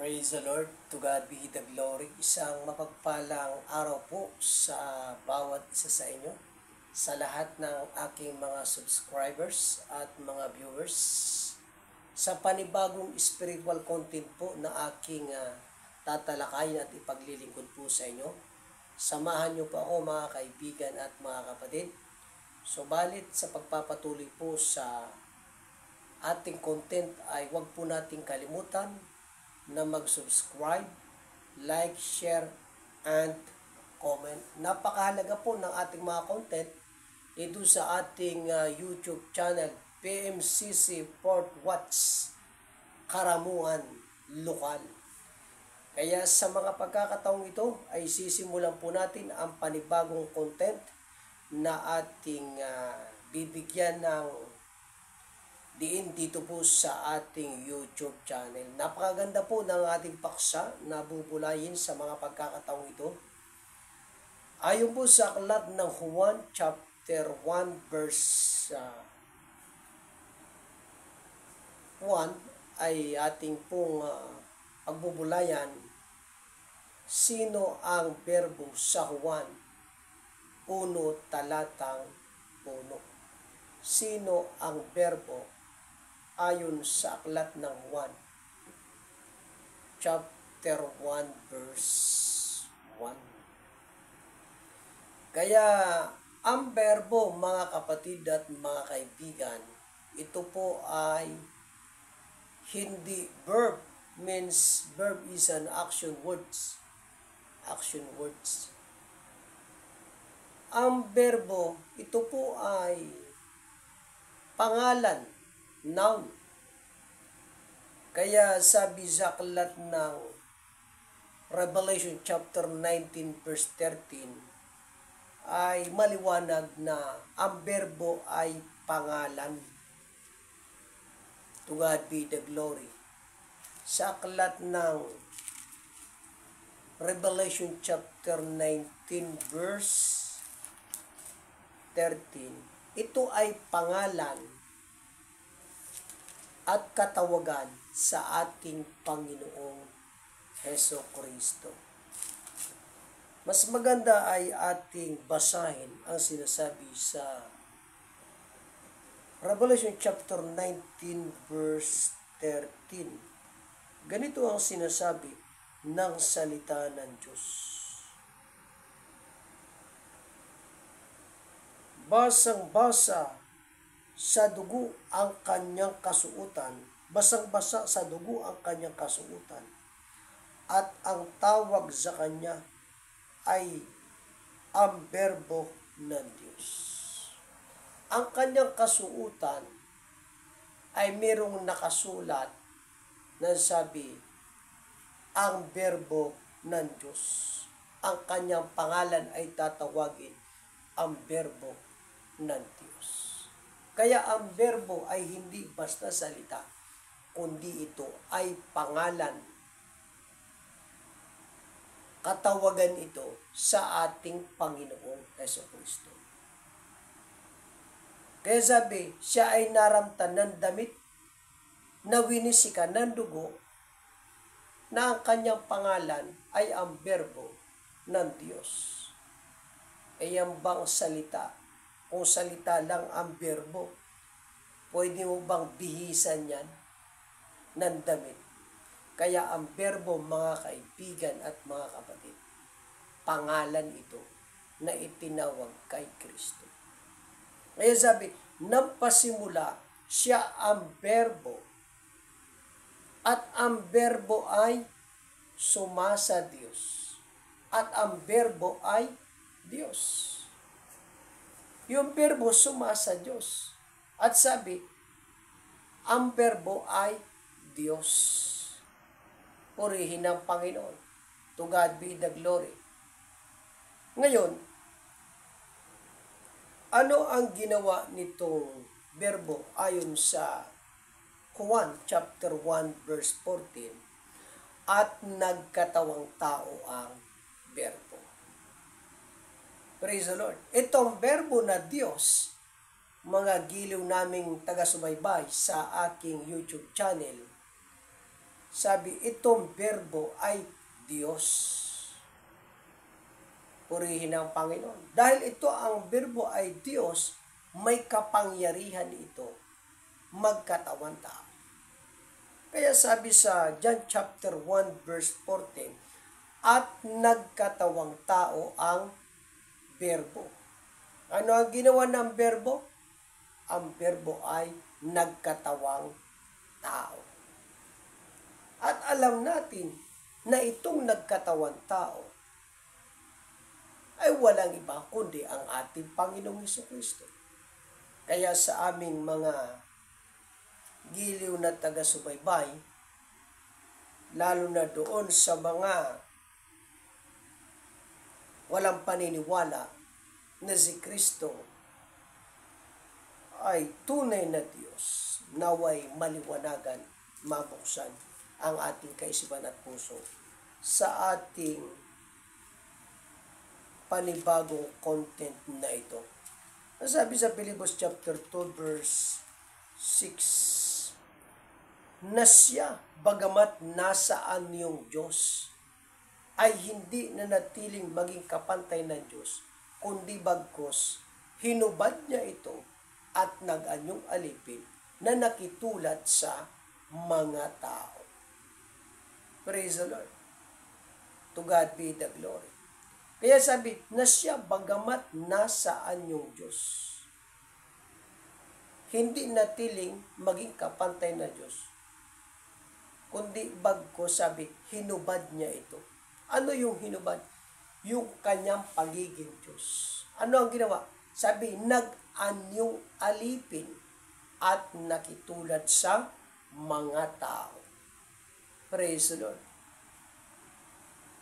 Praise the Lord. To God be the glory. Isang mapagpalang araw po sa bawat isa sa inyo, sa lahat ng aking mga subscribers at mga viewers, sa panibagong spiritual content po na aking tatalakayin at ipaglilingkod po sa inyo. Samahan niyo po ako mga kaibigan at mga kapatid. Subalit sa pagpapatuloy po sa ating content ay huwag po nating kalimutan na mag-subscribe, like, share, and comment. Napakahalaga po ng ating mga content dito sa ating YouTube channel, PMCC Port Watch, Karamuan, Lokal. Kaya sa mga pagkakataong ito ay sisimulan po natin ang panibagong content na ating bibigyan ng diin dito po sa ating YouTube channel. Napakaganda po ng ating paksa na bubulayin sa mga pagkakataong ito. Ayon po sa aklat ng Juan chapter 1 verse 1 ay ating pong pagbubulayan. Sino ang berbo sa Juan 1 talatang 1? Sino ang berbo ayon sa aklat ng Juan chapter 1 verse 1. Kaya ang berbo, mga kapatid at mga kaibigan, ito po ay hindi verb, means verb is an action words. Ang berbo, ito po ay pangalan, noun. Kaya sabi sa aklat ng Revelation chapter 19 verse 13 ay maliwanag na ang berbo ay pangalan. To God be the glory. Sa aklat ng Revelation chapter 19 verse 13, ito ay pangalan at katawagan sa ating Panginoong Hesukristo. Mas maganda ay ating basahin ang sinasabi sa Revelation chapter 19 verse 13. Ganito ang sinasabi ng salita ng Diyos. Basang-basa sa dugo ang kanyang kasuotan, basang-basa sa dugo ang kanyang kasuotan, at ang tawag sa kanya ay ang berbo ng Diyos. Ang kanyang kasuotan ay mayroong nakasulat na sabi, ang berbo ng Diyos. Ang kanyang pangalan ay tatawagin ang berbo ng Diyos. Kaya ang berbo ay hindi basta salita, kundi ito ay pangalan. Katawagan ito sa ating Panginoong Hesukristo. Kaya sabi, siya ay naramtan ng damit na winisikan ng dugo na ang kanyang pangalan ay ang berbo ng Diyos. E yan bang salita? Kung salita lang ang berbo, pwede mo bang bihisan yan ng damit? Kaya ang berbo, mga kaibigan at mga kapatid, pangalan ito na itinawag kay Kristo. Kaya sabi, nang pasimula, siya ang berbo, at ang berbo ay sumasa Diyos, at ang berbo ay Diyos. Yung berbo sumasa Diyos. At sabi, ang berbo ay Diyos. Purihin ng Panginoon. To God be the glory. Ngayon, ano ang ginawa nitong berbo ayon sa Juan chapter 1 verse 14? At nagkatawang tao ang berbo. Praise the Lord. Itong berbo na Diyos, mga giliw naming taga-subaybay sa aking YouTube channel, Sabi, itong berbo ay Diyos. Purihin ang Panginoon. Dahil ito ang berbo ay Diyos, may kapangyarihan ito magkatawan tao. Kaya sabi sa John chapter 1 verse 14, at nagkatawang tao ang berbo. Ano ang ginawa ng berbo? Ang berbo ay nagkatawang tao. At alam natin na itong nagkatawang tao ay walang iba kundi ang ating Panginoong Hesukristo. Kaya sa aming mga giliw na taga-subaybay, lalo na doon sa mga walang paniniwala na si Kristo ay tunay na Diyos, naway maliwanagan, mabuksan ang ating kaisipan at puso sa ating panibagong content na ito. Sabi sa Pilipos chapter 2 verse 6, na siya, bagamat nasaan yung Diyos, ay hindi nanatiling maging kapantay ng Diyos, kundi bagkus, hinubad niya ito at nag-anyong alipin na nakitulad sa mga tao. Praise the Lord. To God be the glory. Kaya sabi, na siya bagamat nasaan yung Diyos, hindi natiling maging kapantay na Diyos, kundi bagkus, sabi, hinubad niya ito. Ano yung hinubad? Yung kanyang pagiging Diyos. Ano ang ginawa? Sabi, nag-anyong alipin at nakitulad sa mga tao. Praise the Lord.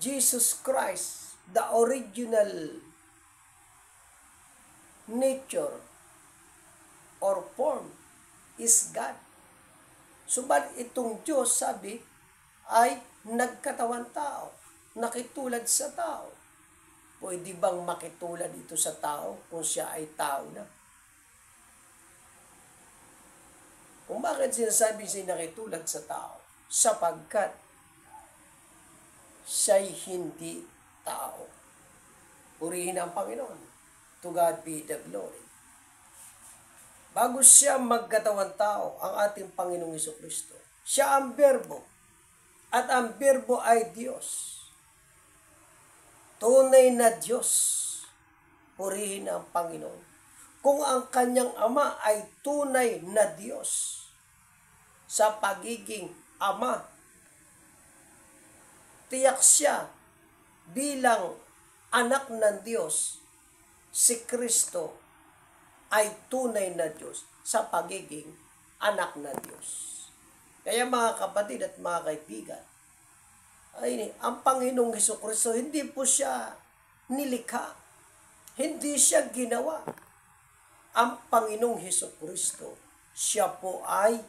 Jesus Christ, the original nature or form is God. Subalit itong Diyos, sabi, ay nagkatawan tao, nakitulad sa tao. Pwede bang makitulad ito sa tao kung siya ay tao na? Kung bakit sinasabi siya nakitulad sa tao? Sapagkat siya'y hindi tao. Purihin ang Panginoon. To God be the glory. Bago siya magkatawan tao, ang ating Panginoong Hesukristo, siya ang berbo. At ang berbo ay Diyos. Tunay na Diyos. Purihin ang Panginoon. Kung ang kanyang ama ay tunay na Diyos, sa pagiging ama, tiyak siya bilang anak ng Diyos, si Kristo ay tunay na Diyos sa pagiging anak ng Diyos. Kaya mga kapatid at mga kaibigan, ang Panginoong Hesukristo, hindi po siya nilikha, hindi siya ginawa. Ang Panginoong Hesukristo, siya po ay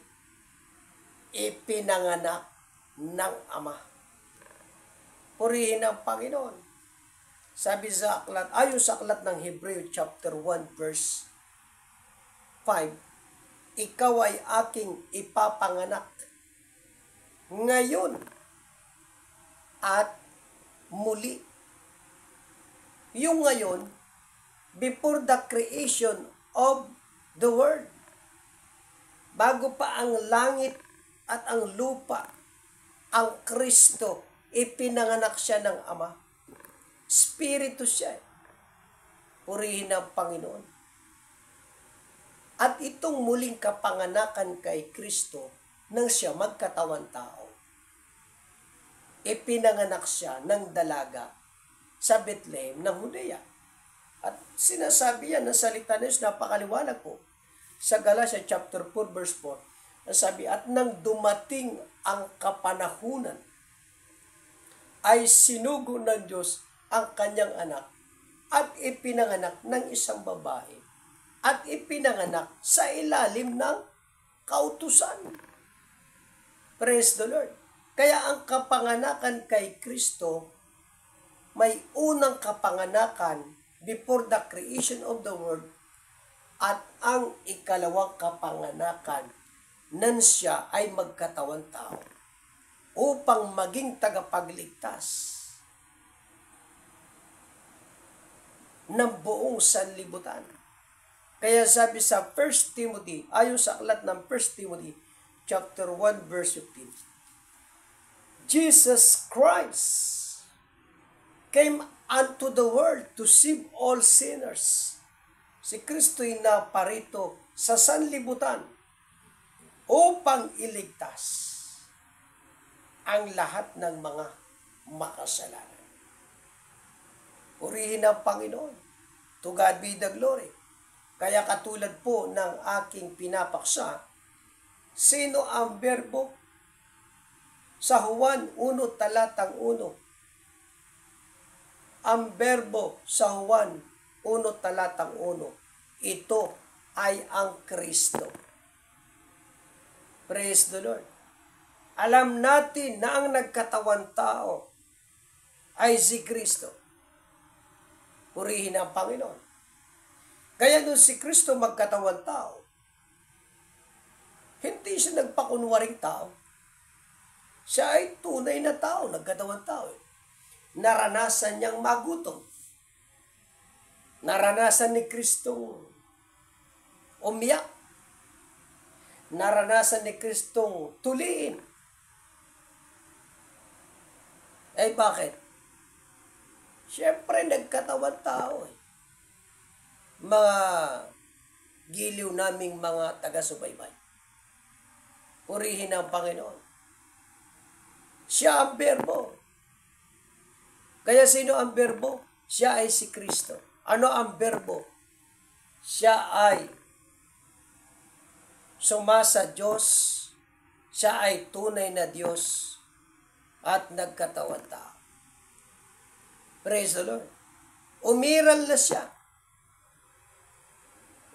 ipinanganak ng Ama. Purihin ang Panginoon. Sabi sa aklat, ayon sa aklat ng Hebreo chapter 1 verse 5, ikaw ay aking ipapanganak ngayon at muli. Yung ngayon, before the creation of the world, bago pa ang langit at ang lupa, ang Kristo, ipinanganak siya ng Ama. Espiritu siya. Purihin ang Panginoon. At itong muling kapanganakan kay Kristo nang siya magkatawan tao, ipinanganak siya ng dalaga sa Bethlehem ng Judea. At sinasabi yan ng salita ng Diyos, napakaliwanag po. Sa Galatia chapter 4 verse 4, sabi, at nang dumating ang kapanahunan, ay sinugo ng Diyos ang kanyang anak at ipinanganak ng isang babae at ipinanganak sa ilalim ng kautusan. Praise the Lord. Kaya ang kapanganakan kay Kristo, may unang kapanganakan before the creation of the world at ang ikalawang kapanganakan nan siya ay magkatawan tao. upang maging tagapagligtas ng buong sanlibutan. Kaya sabi sa 1 Timothy, ayon sa aklat ng 1 Timothy, chapter 1, verse 15, Jesus Christ came unto the world to save all sinners. Si Kristo'y naparito sa sanlibutan upang iligtas ang lahat ng mga makasalanan. Purihin ang Panginoon. To God be the glory. Kaya katulad po ng aking pinapaksa, sino ang berbo? Sa Juan 1 talatang 1. Ang berbo sa Juan 1 talatang 1, ito ay ang Kristo. Praise the Lord. Alam natin na ang nagkatawan tao ay si Kristo. Purihin ang Panginoon. Kaya nung si Kristo magkatawan tao, hindi siya nagpakunwaring tao. Siya ay tunay na tao, nagkatawan tao. Naranasan niyang magutom. Naranasan ni Kristong umiyak. Naranasan ni Kristong tuliin. Eh bakit? Siyempre nagkatawan tao. Mga giliw naming mga taga-subaybay. Purihin ang Panginoon. Siya ang berbo. Kaya sino ang berbo? Siya ay si Kristo. Ano ang berbo? Siya ay sumasa Diyos. Siya ay tunay na Diyos at nagkatawan tao. Praise the Lord. Umiral na siya.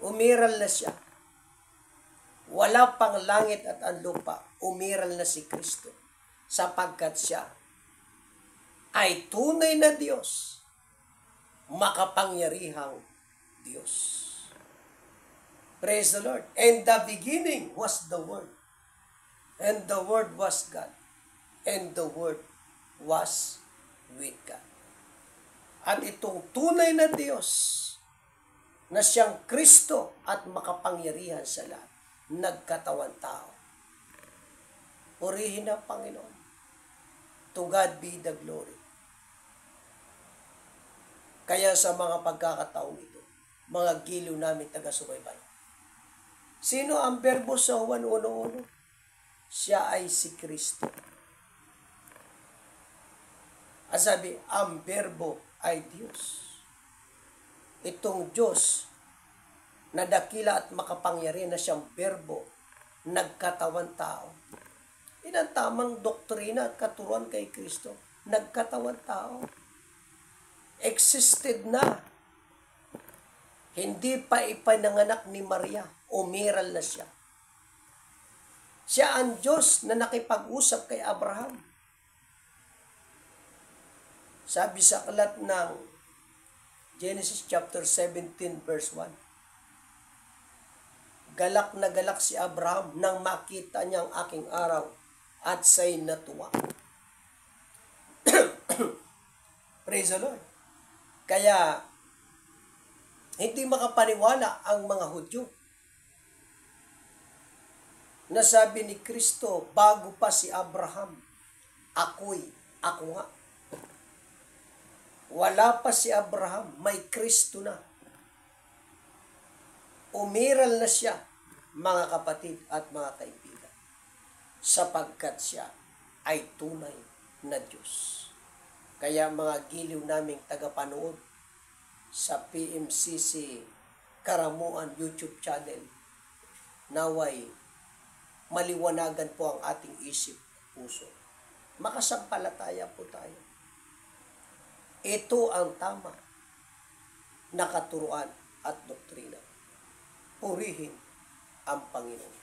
Umiral na siya. Wala pang langit at ang lupa. Umiral na si Kristo. Sapagkat siya ay tunay na Diyos. Makapangyarihang Diyos. Praise the Lord. And the beginning was the Word. And the Word was God. And the Word was with God. At itong tunay na Diyos na siyang Kristo at makapangyarihan sa lahat, nagkatawan tao. Purihin ang Panginoon. To God be the glory. Kaya sa mga pagkakataong ito, mga giliw namin taga-subaybay, sino ang berbo sa Juan 1:1? Siya ay si Kristo. At sabi, ang berbo ay Diyos. Itong Diyos na dakila at makapangyarihan na siyang berbo, nagkatawan tao. Yan ang tamang doktrina at katuruan kay Kristo. Nagkatawan tao. Existed na. Hindi pa ipinanganak ni Maria. Umiral na siya. Siya ang Diyos na nakipag-usap kay Abraham. Sabi sa aklat ng Genesis chapter 17 verse 1. Galak na galak si Abraham nang makita niya ang aking araw at siya'y natuwa. Praise the Lord. Kaya, hindi makapaniwala ang mga Hudyo. Nasabi ni Kristo, bago pa si Abraham, ako nga. Wala pa si Abraham, may Kristo na. Umiral na siya, mga kapatid at mga kaibigan, sapagkat siya ay tunay na Diyos. Kaya mga giliw naming tagapanood sa PMCC Karamuan YouTube channel, naway maliwanagan po ang ating isip at puso. Makasampalataya po tayo. Ito ang tama na katuruan at doktrina. Purihin ang Panginoon.